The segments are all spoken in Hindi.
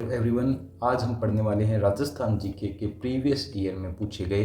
एवरीवन, आज हम पढ़ने वाले हैं राजस्थान जीके के प्रीवियस ईयर में पूछे गए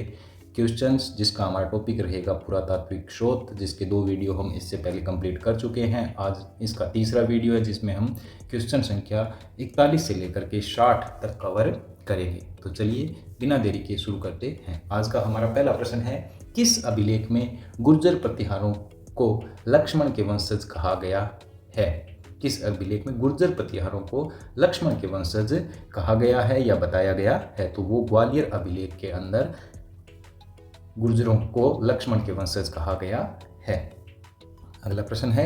क्वेश्चंस, जिसका हमारा टॉपिक रहेगा पुरातात्विक स्रोत, जिसके 2 वीडियो हम इससे पहले कंप्लीट कर चुके हैं। आज इसका तीसरा वीडियो है जिसमें हम क्वेश्चन संख्या 41 से लेकर के 60 तक कवर करेंगे। तो चलिए बिना देरी के शुरू करते हैं। आज का हमारा पहला प्रश्न है, किस अभिलेख में गुर्जर प्रतिहारों को लक्ष्मण के वंशज कहा गया है? किस अभिलेख में गुर्जर प्रतिहारों को लक्ष्मण के वंशज कहा गया है या बताया गया है? तो वो ग्वालियर अभिलेख के अंदर गुर्जरों को लक्ष्मण के वंशज कहा गया है। अगला प्रश्न है,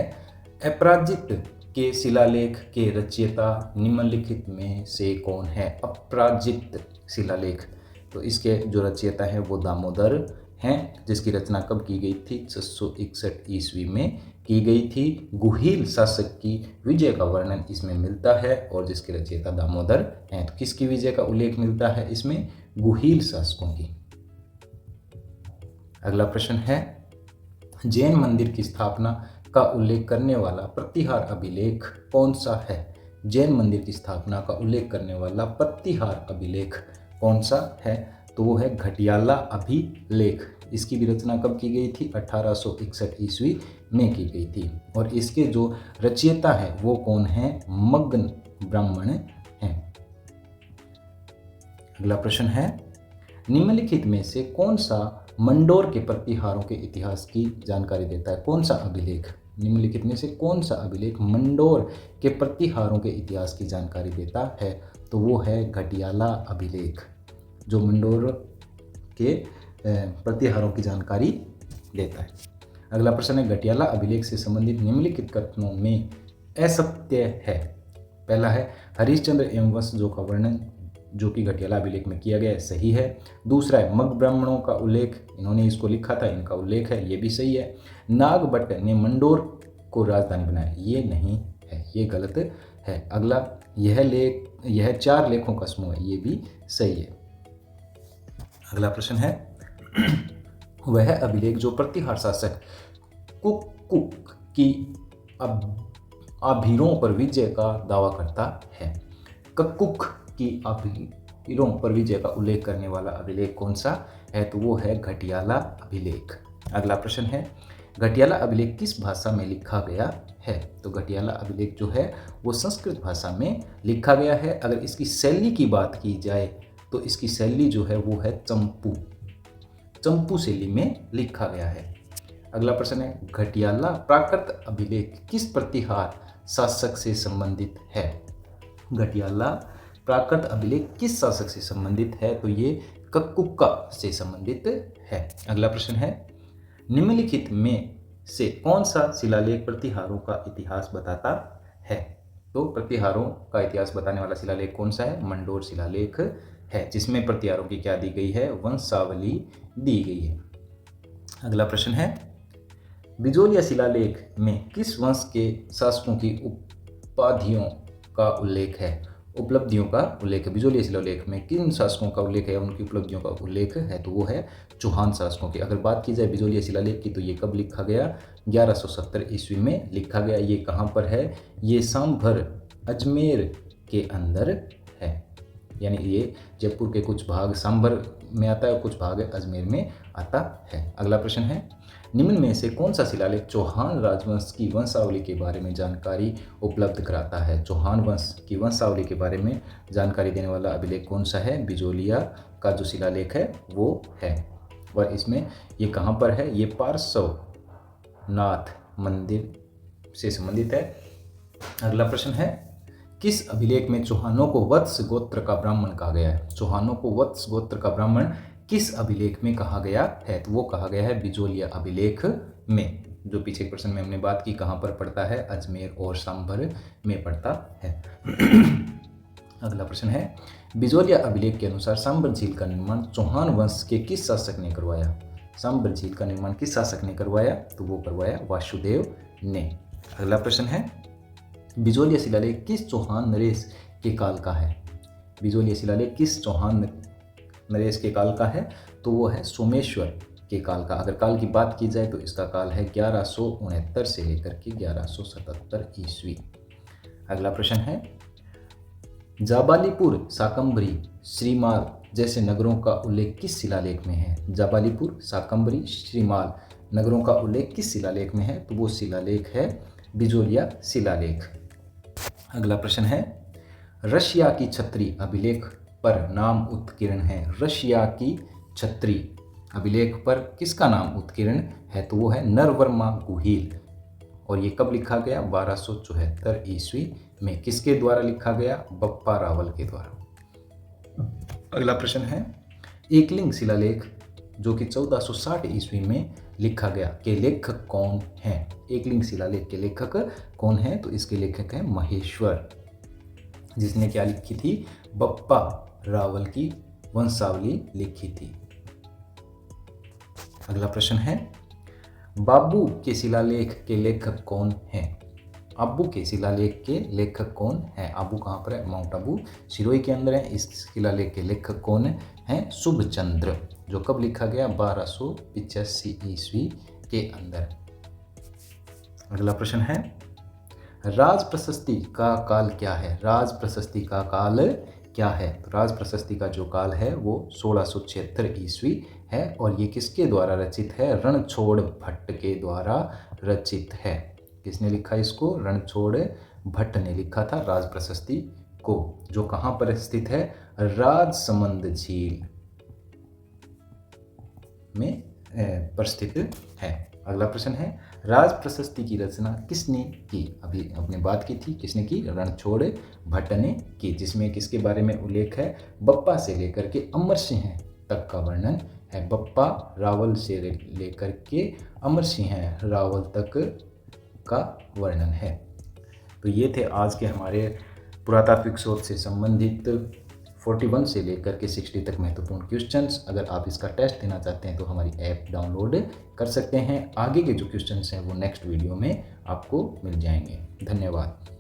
अपराजित के शिलालेख के रचयिता निम्नलिखित में से कौन है? अपराजित शिलालेख, तो इसके जो रचयिता है वो दामोदर हैं, जिसकी रचना कब की गई थी? 661 ईस्वी में की गई थी। गुहिल शासक की विजय का वर्णन इसमें मिलता है और जिसके रचयिता दामोदर हैं। तो किसकी विजय का उल्लेख मिलता है इसमें? गुहिल शासकों की। अगला प्रश्न है, जैन मंदिर की स्थापना का उल्लेख करने वाला प्रतिहार अभिलेख कौन सा है? जैन मंदिर की स्थापना का उल्लेख करने वाला प्रतिहार अभिलेख कौन सा है? तो वो है घटियाला अभिलेख। इसकी भी रचना कब की गई थी? 1861 ईस्वी में की गई थी। और इसके जो रचयिता है वो कौन है? मग्न ब्राह्मण हैं। अगला प्रश्न है, निम्नलिखित में से कौन सा मंडोर के प्रतिहारों के इतिहास की जानकारी देता है? कौन सा अभिलेख, निम्नलिखित में से कौन सा अभिलेख मंडोर के प्रतिहारों के इतिहास की जानकारी देता है? तो वो है घटियाला अभिलेख, जो मंडोर के प्रतिहारों की जानकारी देता है। अगला प्रश्न है, घटियाला अभिलेख से संबंधित निम्नलिखित कथनों में असत्य है? पहला है, हरिश्चंद्र एवं वंशजों का वर्णन जो कि घटियाला अभिलेख में किया गया है, सही है। दूसरा है, मग ब्राह्मणों का उल्लेख, इन्होंने इसको लिखा था, इनका उल्लेख है, ये भी सही है। नागभट्ट ने मंडोर को राजधानी बनाया, ये नहीं है, ये गलत है। अगला, यह 4 लेखों का समूह है, ये भी सही है। अगला प्रश्न है, वह अभिलेख जो प्रतिहार शासक कुक की आभीरों पर विजय का दावा करता है। कक्कुक की आभीरों पर विजय का उल्लेख करने वाला अभिलेख कौन सा है? तो वो है घटियाला अभिलेख। अगला प्रश्न है, घटियाला अभिलेख किस भाषा में लिखा गया है? तो घटियाला अभिलेख जो है वो संस्कृत भाषा में लिखा गया है। अगर इसकी शैली की बात की जाए तो इसकी शैली जो है वो है चंपू शैली में लिखा गया है। अगला प्रश्न है, घटियाला प्राकृत अभिलेख किस प्रतिहार शासक से संबंधित है? घटियाला प्राकृत अभिलेख किस शासक से संबंधित है? तो ये कक्कुक्का से संबंधित है। अगला प्रश्न है, निम्नलिखित में से कौन सा शिलालेख प्रतिहारों का इतिहास बताता है? तो प्रतिहारों का इतिहास बताने वाला शिलालेख कौन सा है? मंडोर शिलालेख है, जिसमें प्रतिहारों की क्या दी गई है? वंशावली दी गई है। अगला प्रश्न है, बिजोलिया शिलालेख में किस वंश के शासकों की उपलब्धियों का उल्लेख है? उपलब्धियों का उल्लेख है। बिजोलिया शिलालेख में किन शासकों का उल्लेख है, उनकी उपलब्धियों का उल्लेख है? तो वो है चौहान शासकों की। अगर बात की जाए बिजोलिया शिलालेख की तो ये कब लिखा गया? 1170 ईस्वी में लिखा गया। ये कहाँ पर है? ये सांभर अजमेर के अंदर है, यानी ये जयपुर के कुछ भाग सांभर में आता है और कुछ भाग अजमेर में आता है। अगला प्रश्न है, निम्न में से कौन सा शिलालेख चौहान राजवंश की वंशावली के बारे में जानकारी उपलब्ध कराता है? चौहान वंश की वंशावली के बारे में जानकारी देने वाला अभिलेख कौन सा है? बिजोलिया का जो शिलालेख है वो है। और इसमें ये कहाँ पर है? ये पार्श्वनाथ मंदिर से संबंधित है। अगला प्रश्न है, किस अभिलेख में चौहानों को वत्स गोत्र का ब्राह्मण कहा गया है? चौहानों को वत्स गोत्र का ब्राह्मण किस अभिलेख में कहा गया है? तो वो कहा गया है बिजोलिया अभिलेख में, जो पीछे के प्रश्न में हमने बात की, कहाँ पर पड़ता है? अजमेर और सांभर में पड़ता है। अगला प्रश्न है, बिजोलिया अभिलेख के अनुसार सांभर झील का निर्माण चौहान वंश के किस शासक ने करवाया? सांभर झील का निर्माण किस शासक ने करवाया? तो वो करवाया वासुदेव ने। अगला प्रश्न है, बिजोलिया शिलालेख किस चौहान नरेश के काल का है? बिजोलिया शिलालेख किस चौहान नरेश के काल का है? तो वो है सोमेश्वर के काल का। अगर काल की बात की जाए तो इसका काल है 1169 से लेकर के 1177 ईस्वी। अगला प्रश्न है, जाबालीपुर, शाकंभरी, श्रीमाल जैसे नगरों का उल्लेख किस शिलालेख में है? जाबालीपुर, शाकंभरी, श्रीमाल नगरों का उल्लेख किस शिलालेख में है? तो वो शिलालेख है बिजोरिया शिलालेख। अगला प्रश्न है, रशिया की छत्री अभिलेख पर नाम उत्कीर्ण है। रशिया की छत्री अभिलेख पर किसका नाम उत्कीर्ण है? तो वो है नरवर्मा गुहिल। और ये कब लिखा गया? 1274 ईस्वी में। किसके द्वारा लिखा गया? बप्पा रावल के द्वारा। अगला प्रश्न है, एकलिंग शिलालेख जो कि 1460 ईस्वी में लिखा गया के लेखक कौन हैं? एकलिंग शिलालेख के लेखक कौन हैं? तो इसके लेखक हैं महेश्वर, जिसने क्या लिखी थी? बप्पा रावल की वंशावली लिखी थी। अगला प्रश्न है, बाबू के शिलालेख के लेखक कौन हैं? आबू के शिलालेख के लेखक कौन हैं? आबू कहाँ पर है? माउंट आबू सिरोही के अंदर है। इस शिलालेख के लेखक कौन हैं? शुभचंद्र, जो कब लिखा गया? 1285 ईस्वी के अंदर। अगला प्रश्न है, राज प्रशस्ति का काल क्या है? राज प्रशस्ति का काल क्या है? तो राज प्रशस्ति का जो काल है वो 1676 ईस्वी है। और ये किसके द्वारा रचित है? रणछोड़ भट्ट के द्वारा रचित है। किसने लिखा इसको? रणछोड़ भट्ट ने लिखा था राज प्रशस्ति को, जो कहाँ पर स्थित है? राजसमंद झील में पर स्थित है। अगला प्रश्न है, राज प्रशस्ति की रचना किसने की? अभी अपने बात की थी, किसने की? रणछोड़ भट्ट ने की, जिसमें किसके बारे में उल्लेख है? बप्पा से लेकर के अमर सिंह तक का वर्णन है। बप्पा रावल से लेकर के अमर सिंह रावल तक का वर्णन है। तो ये थे आज के हमारे पुरातात्विक शोध से संबंधित 41 से लेकर के 60 तक महत्वपूर्ण क्वेश्चंस। अगर आप इसका टेस्ट देना चाहते हैं तो हमारी ऐप डाउनलोड कर सकते हैं। आगे के जो क्वेश्चंस हैं वो नेक्स्ट वीडियो में आपको मिल जाएंगे। धन्यवाद।